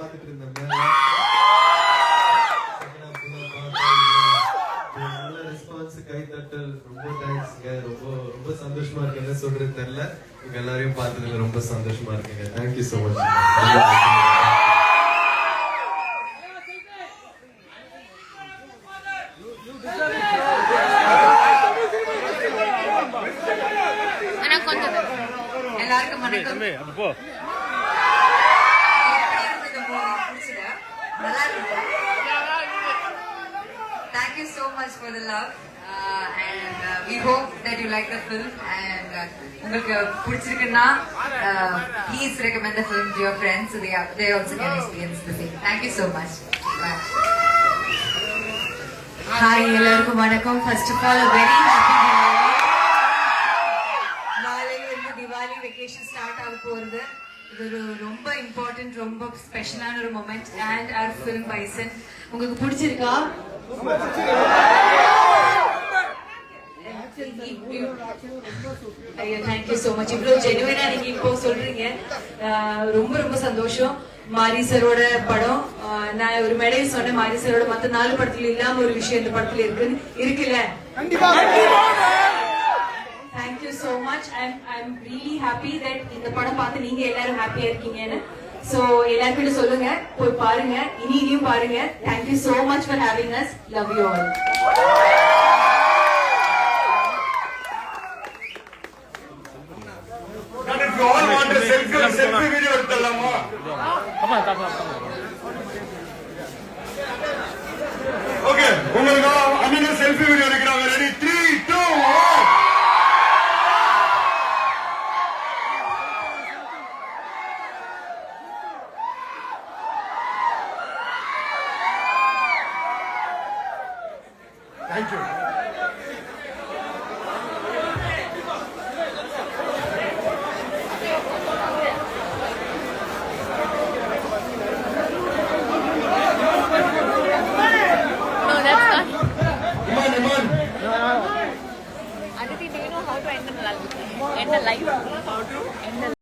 பார்த்துட்டு இருந்தேன். நல்ல ரெஸ்பான்ஸ், கைத்தட்டல், ரொம்ப தேங்க்ஸ்ங்க. ரொம்ப ரொம்ப சந்தோஷமா இருக்கு. என்ன சொல்றது தெரியல. உங்க எல்லாரையும் பார்த்ததுல ரொம்ப சந்தோஷமா இருக்குங்க. Thank you so much. எல்லாருக்கும் வணக்கம். Thank you so much for the love and we hope that you like the film and உங்களுக்கு பிடிச்சிருக்குன்னா please recommend the film to your friends so they also can experience the same. Thank you so much. Bye. Hi எல்லாருக்கும் வணக்கம். First of all a very happy Diwali vacation start ஆக போகுது. இது ஒரு ரொம்ப important, ரொம்ப ஸ்பெஷலான ஒரு moment and our film Bison. உங்களுக்கு பிடிச்சிருக்கா? ஐயோ தேங்க்யூ ஸோ மச். இவ்வளவு ஜெனுவனா நீங்க இப்போ சொல்றீங்க, ரொம்ப ரொம்ப சந்தோஷம். மாரி சரோட படம், நான் ஒரு மேடையில் சொன்னேன், மாரி சரோட மத்த 4 படத்துல இல்லாம ஒரு விஷயம் இந்த படத்துல இருக்குல்ல. Thank you so much. I'm really happy that இந்த படம் பார்த்து நீங்க எல்லாரும் ஹாப்பியா இருக்கீங்கன்னு. So எல்லாருக்கும் சொல்லுங்க, போய் பாருங்க, இனியும் பாருங்க. Thank you so much for having us. Love you all. And if you all want a selfie video எடுத்தலாமா? Okay, உங்களுக்கு அண்ணன் செல்ஃபி வீடியோ எடுக்கறாங்க. Ready 3 2 1. Thank you. Iman. Aditi, do you know how to end a live? How to end a